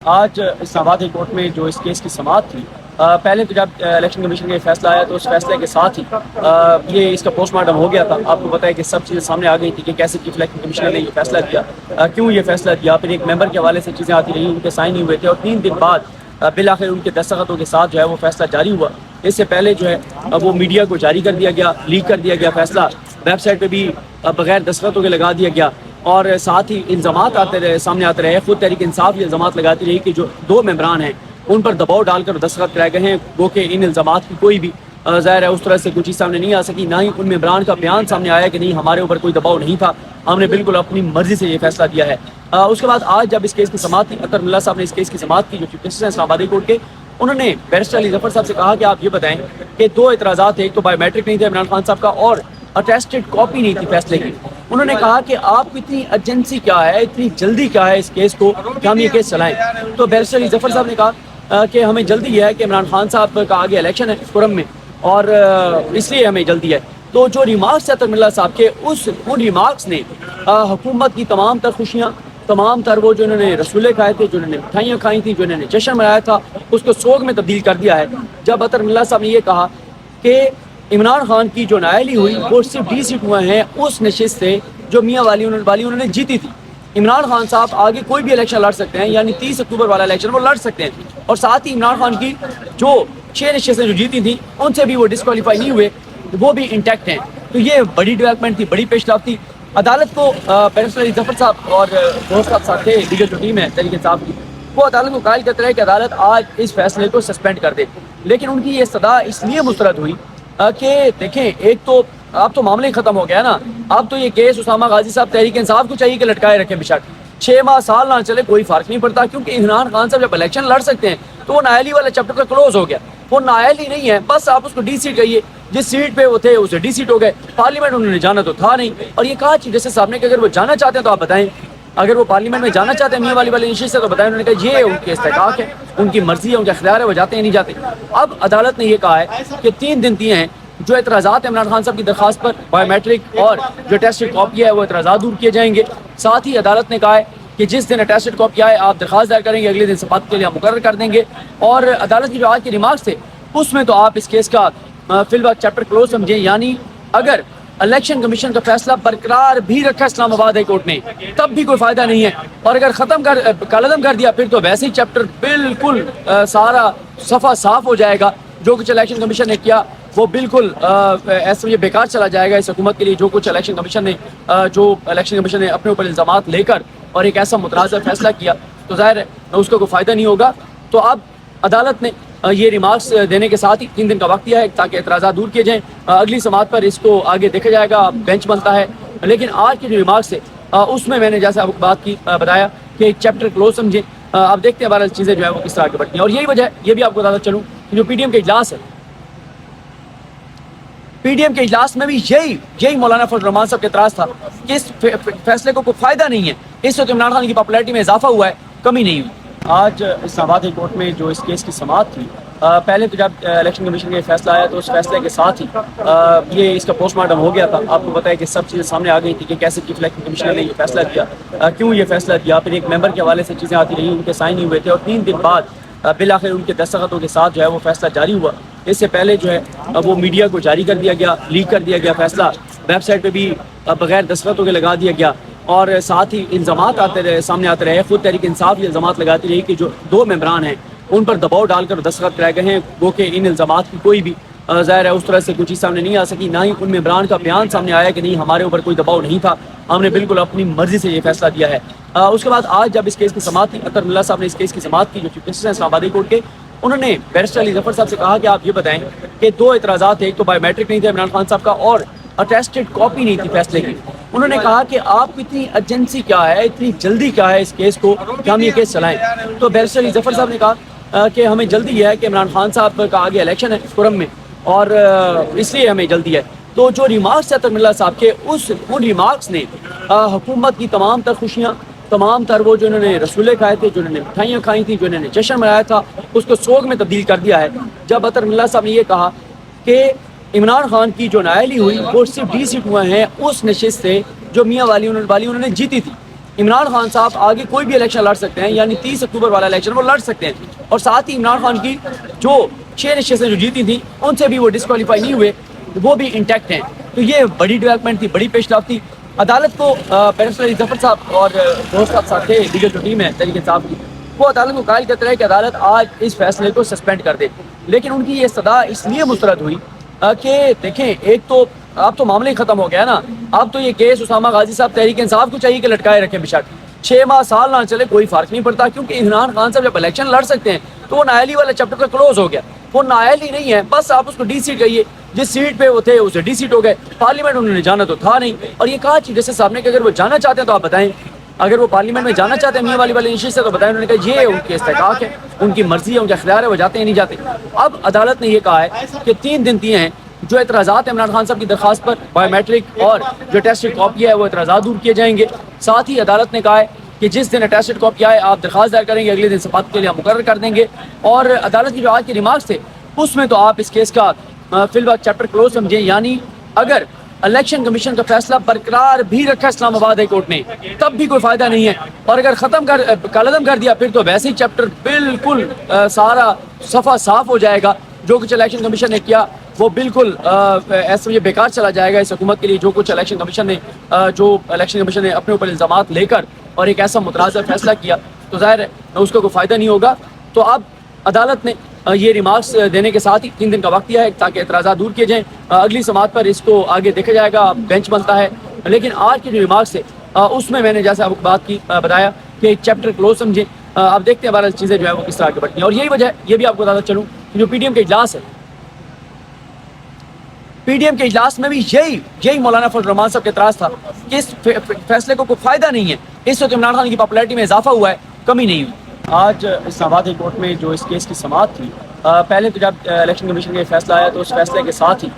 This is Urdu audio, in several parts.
آج اسلام آباد ہائی کورٹ میں جو اس کیس کی سماعت تھی، پہلے تو جب الیکشن کمیشن کا یہ فیصلہ آیا تو اس فیصلے کے ساتھ ہی یہ اس کا پوسٹ مارٹم ہو گیا تھا۔ آپ کو پتہ ہے کہ سب چیزیں سامنے آ گئی تھی کہ کیسے چیف الیکشن کمیشنر نے یہ فیصلہ دیا، کیوں یہ فیصلہ دیا، پھر ایک ممبر کے حوالے سے چیزیں آتی رہی، ان کے سائن نہیں ہوئے تھے اور 3 دن بعد بالآخر ان کے دستخطوں کے ساتھ جو ہے وہ فیصلہ جاری ہوا۔ اس سے پہلے جو ہے وہ میڈیا کو جاری کر دیا گیا، لیک کر دیا گیا فیصلہ، ویب سائٹ پہ بھی بغیر دستخطوں کے لگا دیا گیا اور ساتھ ہی الزامات آتے رہے، سامنے آتے رہے۔ خود تحریک انصاف یہ الزامات لگاتی رہی کہ جو 2 ممبران ہیں ان پر دباؤ ڈال کر دستخط کرائے گئے ہیں، گو کہ ان الزامات کی کوئی بھی ظاہر ہے اس طرح سے کوئی چیز سامنے نہیں آ سکی، نہ ہی ان ممبران کا بیان سامنے آیا کہ نہیں ہمارے اوپر کوئی دباؤ نہیں تھا، ہم نے بالکل اپنی مرضی سے یہ فیصلہ دیا ہے۔ اس کے بعد آج جب اس کیس کی سماعت تھی، اطہر ملا صاحب نے اس کیس کی سماعت کی، جو چیف جسٹس ہیں اسلام آباد ہائی کورٹ کے، انہوں نے بیرسٹر علی ظفر صاحب سے کہا کہ آپ یہ بتائیں کہ 2 اعتراضات تھے، ایک تو بایو میٹرک نہیں تھا عمران خان صاحب کا اور اٹیسٹڈ کاپی نہیں تھی فیصلے کی۔ انہوں نے کہا کہ آپ کی اتنی ایجنسی کیا ہے، اتنی جلدی کیا ہے اس کیس کو کہ ہم یہ کیس چلائیں؟ تو بیرسٹر علی ظفر صاحب نے کہا کہ ہمیں جلدی یہ ہے کہ عمران خان صاحب کا آگے الیکشن ہے فورم میں اور اس لیے ہمیں جلدی ہے۔ تو جو ریمارکس اطہر ملا صاحب کے ان ریمارکس نے حکومت کی تمام تر خوشیاں، تمام تر وہ جو انہوں نے رسولے کھائے تھے، جو انہوں نے مٹھائیاں کھائی تھیں، جو انہوں نے جشن منایا تھا، اس کو سوگ میں تبدیل کر دیا ہے۔ جب اطہر ملا صاحب نے یہ کہا کہ عمران خان کی جو نااہلی ہوئی وہ صرف 20 سیٹ ہوئے ہیں اس نشست سے جو میاں والی انہوں نے جیتی تھی۔ عمران خان صاحب آگے کوئی بھی الیکشن لڑ سکتے ہیں، یعنی 30 اکتوبر والا الیکشن وہ لڑ سکتے ہیں، اور ساتھ ہی عمران خان کی جو 6 نشستیں جو جیتی تھیں ان سے بھی وہ ڈسکوالیفائی نہیں ہوئے، وہ بھی انٹیکٹ ہیں۔ تو یہ بڑی ڈیولپمنٹ تھی، بڑی پیش رفت تھی۔ عدالت کو بیرسٹر علی ظفر صاحب اور دوست صاحب ساتھ تھے، دیگر جو ٹیم ہے تحریک انصاف کی، وہ عدالت کو قائل کرتے رہے کہ عدالت آج اس فیصلے کو سسپینڈ کر دے، لیکن ان کی یہ صدا اس لیے مسترد ہوئی کہ دیکھیں ایک تو اب تو معاملہ ہی ختم ہو گیا نا، اب تو یہ کیس اسامہ غازی صاحب تحریک انصاف کو چاہیے کہ لٹکائے رکھیں بشک، 6 ماہ سال نہ چلے کوئی فرق نہیں پڑتا، کیونکہ عمران خان صاحب جب الیکشن لڑ سکتے ہیں تو وہ نااہلی والا چیپٹر کا کلوز ہو گیا، وہ نااہلی نہیں ہے، بس آپ اس کو ڈی سیٹ کہیے، جس سیٹ پہ وہ تھے اسے ڈی سیٹ ہو گئے، پارلیمنٹ انہوں نے جانا تو تھا نہیں، اور یہ کہا چیف جسٹس صاحب نے کہ اگر وہ جانا چاہتے ہیں تو آپ بتائیں، اگر وہ پارلیمنٹ میں جانا چاہتے ہیں میاں والی والے نشست سے تو بتائیں۔ انہوں نے کہا یہ ان کے استحقاق ہے، ان کی مرضی ہے، ان کا اختیار ہے، وہ جاتے ہیں نہیں جاتے۔ اب عدالت نے یہ کہا ہے کہ 3 دن دیے ہیں، جو اعتراضات ہیں عمران خان صاحب کی درخواست پر بایو میٹرک اور جو اٹیسٹڈ کاپی ہے وہ اعتراضات دور کیے جائیں گے۔ ساتھ ہی عدالت نے کہا ہے کہ جس دن اٹیسٹڈ کاپی آئے آپ درخواست دائر کریں گے، اگلے دن سماعت کے لیے مقرر کر دیں گے، اور عدالت کی جو آج کے ریمارکس تھے اس میں تو آپ اس کیس کا فی الوقت چیپٹر کلوز سمجھیں، یعنی اگر الیکشن کمیشن کا فیصلہ برقرار بھی رکھا اسلام آباد ہائی کورٹ نے تب بھی کوئی فائدہ نہیں ہے، اور اگر ختم کر کالعدم کر دیا پھر تو ویسے ہی چیپٹر بالکل سارا صفحہ صاف ہو جائے گا۔ جو کچھ الیکشن کمیشن نے کیا وہ بالکل ایسے یہ بیکار چلا جائے گا اس حکومت کے لیے۔ جو کچھ الیکشن کمیشن نے اپنے اوپر الزامات لے کر اور ایک ایسا متنازع فیصلہ کیا تو ظاہر ہے اس کو کوئی فائدہ نہیں ہوگا۔ تو اب عدالت نے یہ ریمارکس دینے کے ساتھ ہی 3 دن کا وقت دیا ہے تاکہ اعتراضات دور کیے جائیں، اگلی سماعت پر اس کو آگے دیکھا جائے گا، بینچ بنتا ہے۔ لیکن آج کے جو ریمارکس ہے اس میں نے جیسے آپ کو بات کی بتایا کہ ایک چیپٹر کلوز سمجھیں، اب دیکھتے ہیں بہرحال چیزیں جو ہے وہ کس طرح آگے بڑھتی ہیں۔ اور یہی وجہ ہے، یہ بھی آپ کو بتاتا چلوں کہ جو پی ڈی ایم کے اجلاس ہے، پی ڈی ایم کے اجلاس میں بھی یہی مولانا فضل الرحمان صاحب کا اعتراض تھا کہ اس فیصلے کو کوئی فائدہ نہیں ہے، اس وقت عمران خان کی پاپولیرٹی میں اضافہ ہوا ہے، کمی نہیں ہوئی۔ آج اسلام آباد ہائی کورٹ میں جو اس کیس کی سماعت تھی، پہلے تو جب الیکشن کمیشن کا یہ فیصلہ آیا تو اس فیصلے کے ساتھ ہی یہ اس کا پوسٹ مارٹم ہو گیا تھا۔ آپ کو پتہ ہے کہ سب چیزیں سامنے آ گئی تھی کہ کیسے چیف الیکشن کمیشنر نے یہ فیصلہ دیا، کیوں یہ فیصلہ دیا، پھر ایک ممبر کے حوالے سے چیزیں آتی رہی، ان کے سائن نہیں ہوئے تھے اور 3 دن بعد بالآخر ان کے دستخطوں کے ساتھ جو ہے وہ فیصلہ جاری ہوا۔ اس سے پہلے جو ہے وہ میڈیا کو جاری کر دیا گیا، لیک کر دیا گیا فیصلہ، ویب سائٹ پہ بھی بغیر دستخطوں کے لگا دیا گیا، اور ساتھ ہی الزامات سامنے آتے رہے۔ خود تحریک انصاف یہ الزامات لگاتی رہی کہ جو 2 ممبران ہیں ان پر دباؤ ڈال کر دستخط کرائے گئے ہیں، گو کہ ان الزامات کی کوئی بھی ظاہر ہے اس طرح سے کوئی چیز سامنے نہیں آ سکی، نہ ہی ان ممبران کا بیان سامنے آیا کہ نہیں ہمارے اوپر کوئی دباؤ نہیں تھا، ہم نے بالکل اپنی مرضی سے یہ فیصلہ دیا ہے۔ اس کے بعد آج جب اس کیس کی سماعت تھی، اطہر ملا صاحب نے اس کیس کی سماعت کی، جو چیف جسٹس ہیں اسلام آباد ہائی کورٹ کے، انہوں نے بیرسٹر علی ظفر صاحب سے کہا کہ آپ یہ بتائیں کہ 2 اعتراضات تھے، ایک تو بایو میٹرک نہیں تھا عمران خان صاحب کا اور اٹیسٹڈ کاپی نہیں تھی فیصلے کی۔ انہوں نے کہا کہ آپ کی اتنی ایجنسی کیا ہے، اتنی جلدی کیا ہے اس کیس کو کہ ہم یہ کیس چلائیں؟ تو بیرسٹر علی ظفر صاحب نے کہا کہ ہمیں جلدی یہ ہے کہ عمران خان صاحب کا آگے الیکشن ہے فورم میں اور اس لیے ہمیں جلدی ہے۔ تو جو ریمارکس ہے اطہر ملا صاحب کے ان ریمارکس نے حکومت کی تمام تر خوشیاں، تمام تر وہ جو انہوں نے رسولے کھائے تھے، جو انہوں نے مٹھائیاں کھائی تھیں، جو انہوں نے جشن منایا تھا، اس کو سوگ میں تبدیل کر دیا ہے۔ جب اطہر ملا صاحب نے یہ کہا کہ عمران خان کی جو نااہلی ہوئی وہ صرف 20 سیٹ ہوئے ہیں اس نشست سے جو میاں والی انہوں نے جیتی تھی۔ عمران خان صاحب آگے کوئی بھی الیکشن لڑ سکتے ہیں، یعنی 30 اکتوبر والا الیکشن وہ لڑ سکتے ہیں، اور ساتھ ہی عمران خان کی جو 6 نشستیں جو جیتی تھیں ان سے بھی وہ ڈسکوالیفائی نہیں ہوئے، وہ بھی انٹیکٹ ہیں۔ تو یہ بڑی ڈیولپمنٹ تھی، بڑی پیش رفت تھی۔ عدالت کو بیرسٹر علی ظفر صاحب اور دوست صاحب تھے، دیگر جو ٹیم ہے تحریک انصاف کی، وہ عدالت کو قائل کرتے رہے کہ عدالت آج اس فیصلے کو سسپینڈ کر دے، لیکن ان کی یہ صدا اس لیے مسترد ہوئی کہ دیکھیں ایک تو اب تو معاملہ ہی ختم ہو گیا نا، اب تو یہ کیس اسامہ غازی صاحب تحریک انصاف کو چاہیے کہ لٹکائے رکھیں بشک، 6 ماہ سال نہ چلے کوئی فرق نہیں پڑتا، کیونکہ عمران خان صاحب جب الیکشن لڑ سکتے ہیں تو وہ نااہلی والا چیپٹر کا کلوز ہو گیا، وہ نااہل ہی نہیں ہے، بس آپ اس کو ڈی سیٹ کہیے، جس سیٹ پہ وہ تھے اسے ڈی سیٹ ہو گئے، پارلیمنٹ انہوں نے جانا تو تھا نہیں، اور یہ کہا چیف جسٹس صاحب نے کہ اگر وہ جانا چاہتے ہیں تو آپ بتائیں، اگر وہ پارلیمنٹ میں جانا چاہتے ہیں میاں والی والے نشست سے تو بتائیں، انہوں نے کہا یہ ان کے استحقاق ہے، ان کی مرضی ہے، ان کا اختیار ہے، وہ جاتے ہیں نہیں جاتے۔ اب عدالت نے یہ کہا ہے کہ 3 دن دیے ہیں، جو اعتراضات ہیں عمران خان صاحب کی درخواست پر بایو میٹرک اور جو ٹیسٹڈ کاپی ہے وہ اعتراضات دور کیے جائیں گے، ساتھ ہی عدالت نے کہا ہے کہ جس دن ٹیسٹڈ کاپی آئے آپ درخواست دائر کریں گے، اگلے دن سپاہت کے لیے مقرر کر دیں گے، اور عدالت کی جو آج کے ریمارکس تھے اس میں تو آپ اس کیس کا فی الوقت چیپٹر کلوز سمجھیں، یعنی اگر الیکشن کمیشن کا فیصلہ برقرار بھی رکھا اسلام آباد ہائی کورٹ نے تب بھی کوئی فائدہ نہیں ہے، اور اگر کالعدم کر دیا پھر تو ویسے ہی چیپٹر بالکل سارا صفحہ صاف ہو جائے گا، جو کچھ الیکشن کمیشن نے کیا وہ بالکل ایسا یہ بیکار چلا جائے گا اس حکومت کے لیے، جو کچھ الیکشن کمیشن نے اپنے اوپر الزامات لے کر اور ایک ایسا متنازع فیصلہ کیا تو ظاہر ہے اس کو کوئی فائدہ نہیں ہوگا۔ تو اب عدالت نے یہ ریمارکس دینے کے ساتھ ہی 3 دن کا وقت دیا ہے تاکہ اعتراضات دور کیے جائیں، اگلی سماعت پر اس کو آگے دیکھا جائے گا، بینچ بنتا ہے، لیکن آج کے جو ریمارکس ہے اس میں نے جیسے آپ کو بات کی بتایا کہ چیپٹر کلوز سمجھیں، اب دیکھتے ہیں بہرحال چیزیں جو ہے وہ کس طرح آگے بڑھتی ہیں، اور یہی وجہ ہے، یہ بھی آپ کو بتاتا چلوں کہ جو پی ڈی ایم کا اجلاس ہے، پی ڈی ایم کے اجلاس میں بھی یہی مولانا فضل الرحمان صاحب کے اعتراض تھا کہ اس فیصلے کو کوئی فائدہ نہیں ہے، اس وقت عمران خان کی پاپولیرٹی میں اضافہ ہوا ہے، کمی نہیں ہوئی۔ آج اسلام آباد ہائی کورٹ میں جو اس کیس کی سماعت تھی، پہلے تو جب الیکشن کمیشن کا فیصلہ آیا تو اس فیصلے کے ساتھ ہی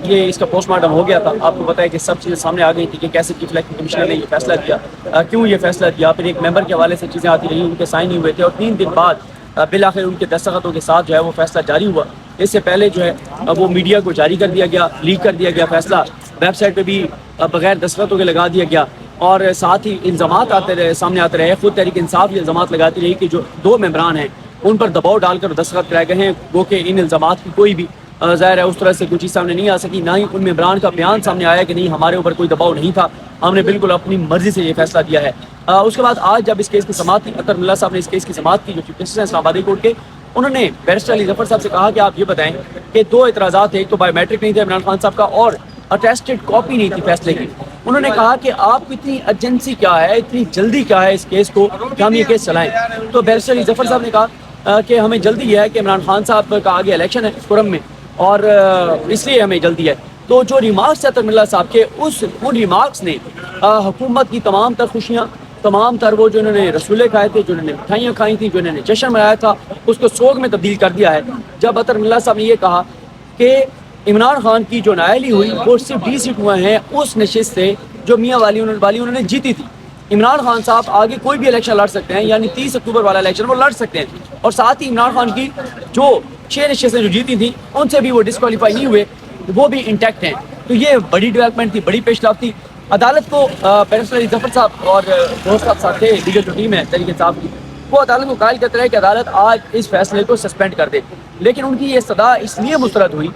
یہ اس کا پوسٹ مارٹم ہو گیا تھا، آپ کو پتہ ہے کہ سب چیزیں سامنے آ گئی تھی کہ کیسے چیف الیکشن کمیشن نے یہ فیصلہ کیا، کیوں یہ فیصلہ کیا، پھر ایک ممبر کے حوالے سے چیزیں آتی رہی، ان کے سائن نہیں ہوئے تھے، اور 3 دن بعد بالآخر ان کے دستخطوں کے ساتھ جو ہے وہ فیصلہ جاری ہوا۔ اس سے پہلے جو ہے وہ میڈیا کو جاری کر دیا گیا، لیک کر دیا گیا فیصلہ، ویب سائٹ پہ بھی بغیر دستخطوں کے لگا دیا گیا، اور ساتھ ہی الزامات سامنے آتے رہے، خود تحریک انصاف یہ الزامات لگاتی رہی کہ جو 2 ممبران ہیں ان پر دباؤ ڈال کر دستخط کرائے گئے ہیں، وہ کہ ان الزامات کی کوئی بھی ظاہر ہے اس طرح سے کوئی چیز سامنے نہیں آ سکی، نہ ہی ان ممبران کا بیان سامنے آیا کہ نہیں ہمارے اوپر کوئی دباؤ نہیں تھا، ہم نے بالکل اپنی مرضی سے یہ فیصلہ دیا ہے۔ اس کے بعد آج جب اس کیس کی سماعت کی، اطہر ملا صاحب نے اس کیس کی سماعت کی، جو چیف جسٹس ہیں اسلام آباد ہائی کورٹ کے، انہوں نے بیرسٹر علی ظفر صاحب سے کہا کہ آپ یہ بتائیں کہ 2 اعتراضات ہیں، ایک تو بایو میٹرک نہیں تھا عمران خان صاحب کا، اور اٹیسٹڈ کاپی نہیں تھی فیصلے کی۔ انہوں نے کہا کہ آپ کو اتنی ایجنسی کیا ہے، اتنی جلدی کیا ہے اس کیس کو کہ ہم یہ کیس چلائیں، تو بیرسٹر علی ظفر صاحب نے کہا کہ ہمیں جلدی یہ ہے کہ عمران خان صاحب کا آگے الیکشن ہے کرم میں، اور اس لیے ہمیں جلدی ہے۔ تو جو ریمارکس ہے اطہر ملا صاحب کے، ان ریمارکس نے حکومت کی تمام تر خوشیاں، تمام تر وہ جو انہوں نے رسولے کھائے تھے، جو انہوں نے مٹھائیاں کھائی تھیں، جو انہوں نے جشن منایا تھا، اس کو سوگ میں تبدیل کر دیا ہے، جب اطہر ملا صاحب نے یہ کہا کہ عمران خان کی جو نااہلی ہوئی وہ صرف ڈی سیٹ ہوئے ہیں اس نشست سے جو میاں والی انہوں نے جیتی تھی۔ عمران خان صاحب آگے کوئی بھی الیکشن لڑ سکتے ہیں، یعنی 30 اکتوبر والا الیکشن وہ لڑ سکتے ہیں، اور ساتھ ہی عمران خان کی جو 6 نشستیں جو جیتی تھیں ان سے بھی وہ ڈسکوالیفائی نہیں ہوئے، وہ بھی انٹیکٹ ہیں۔ تو یہ بڑی ڈیولپمنٹ تھی، بڑی پیش رفت تھی۔ عدالت کو بیرسٹر علی ظفر صاحب اور دوست صاحب تھے، دیگر جو ٹیم ہے تحریک انصاف کی، وہ عدالت کو قائل کرتے رہے کہ عدالت آج اس فیصلے کو سسپینڈ کر دے، لیکن ان کی یہ صدا اس لیے مسترد ہوئی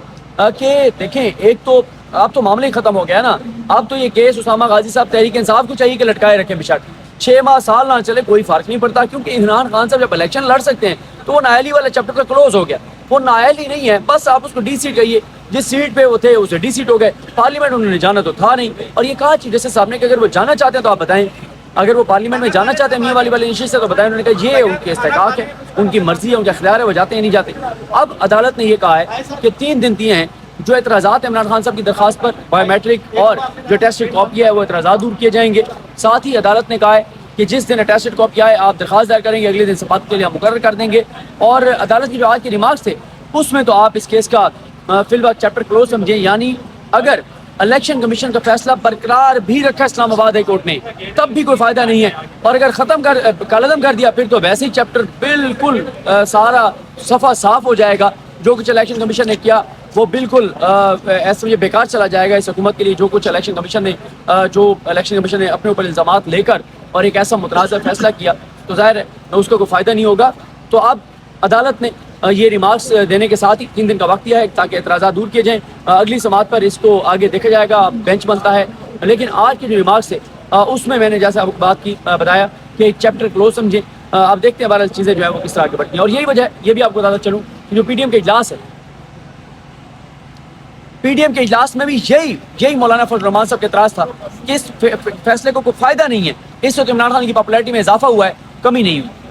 کہ دیکھیں ایک تو اب تو معاملہ ہی ختم ہو گیا نا، اب تو یہ کیس اسامہ غازی صاحب تحریک انصاف کو چاہیے کہ لٹکائے رکھیں بشک، 6 ماہ سال نہ چلے کوئی فرق نہیں پڑتا، کیونکہ عمران خان صاحب جب الیکشن لڑ سکتے ہیں تو وہ نااہلی والا چیپٹر کا کلوز ہو گیا، وہ نااہل ہی نہیں ہے، بس آپ اس کو ڈی سیٹ کہیے، جس سیٹ پہ وہ تھے اسے ڈی سیٹ ہو گئے، پارلیمنٹ انہوں نے جانا تو تھا نہیں، اور یہ کہا چیف جسٹس صاحب نے کہ اگر وہ جانا چاہتے ہیں تو آپ بتائیں، اگر وہ پارلیمنٹ میں جانا چاہتے ہیں میاں والی والے نشست سے تو بتائیں، انہوں نے کہا یہ ان کے استحقاق ہے، ان کی مرضی ہے، ان کا اختیار ہے، وہ جاتے ہیں نہیں جاتے۔ اب عدالت نے یہ کہا ہے کہ 3 دن دیے ہیں، جو اعتراضات ہیں عمران خان صاحب کی درخواست پر بایو میٹرک اور جو ٹیسٹڈ کاپی ہے وہ اعتراضات دور کیے جائیں گے، ساتھ ہی عدالت نے کہا ہے کہ جس دن ٹیسٹڈ کاپی آئے آپ درخواست دائر کریں گے، اگلے دن سپاہت کے لیے مقرر کر دیں گے، اور عدالت کی جو آج کے ریمارکس تھے اس میں تو آپ اس کیس کا فی الوقت چیپٹر کلوز سمجھیں، یعنی اگر الیکشن کمیشن کا فیصلہ برقرار بھی رکھا اسلام آباد ہائی کورٹ نے تب بھی کوئی فائدہ نہیں ہے، اور اگر کالعدم کر دیا پھر تو ویسے ہی چیپٹر بالکل سارا صفحہ صاف ہو جائے گا، جو کچھ الیکشن کمیشن نے کیا وہ بالکل ایسا یہ بیکار چلا جائے گا اس حکومت کے لیے، جو کچھ الیکشن کمیشن نے اپنے اوپر الزامات لے کر اور ایک ایسا متنازع فیصلہ کیا تو ظاہر ہے اس کو کوئی فائدہ نہیں ہوگا. تو اب عدالت نے یہ ریمارکس دینے کے ساتھ ہی 3 دن کا وقت دیا ہے تاکہ اعتراضات دور کیے جائیں. اگلی سماعت پر اس کو آگے دیکھا جائے گا, بینچ بنتا ہے. لیکن آج کی جو ریمارکس ہے اس میں نے جیسے آپ کو بات کی بتایا کہ ایک چیپٹر کلوز سمجھیں. اب دیکھتے ہیں بہرحال چیزیں جو ہے وہ کس طرح آگے بڑھتی ہیں. اور یہی وجہ ہے, یہ بھی آپ کو بتاتا چلوں کہ جو پی ڈی ایم کا اجلاس ہے, پی ڈی ایم کے اجلاس میں بھی یہی مولانا فضل الرحمان صاحب کا اعتراض تھا کہ اس فیصلے کو کوئی فائدہ نہیں ہے, اس وقت عمران خان کی پاپولیرٹی میں اضافہ ہوا ہے, کمی نہیں ہوئی.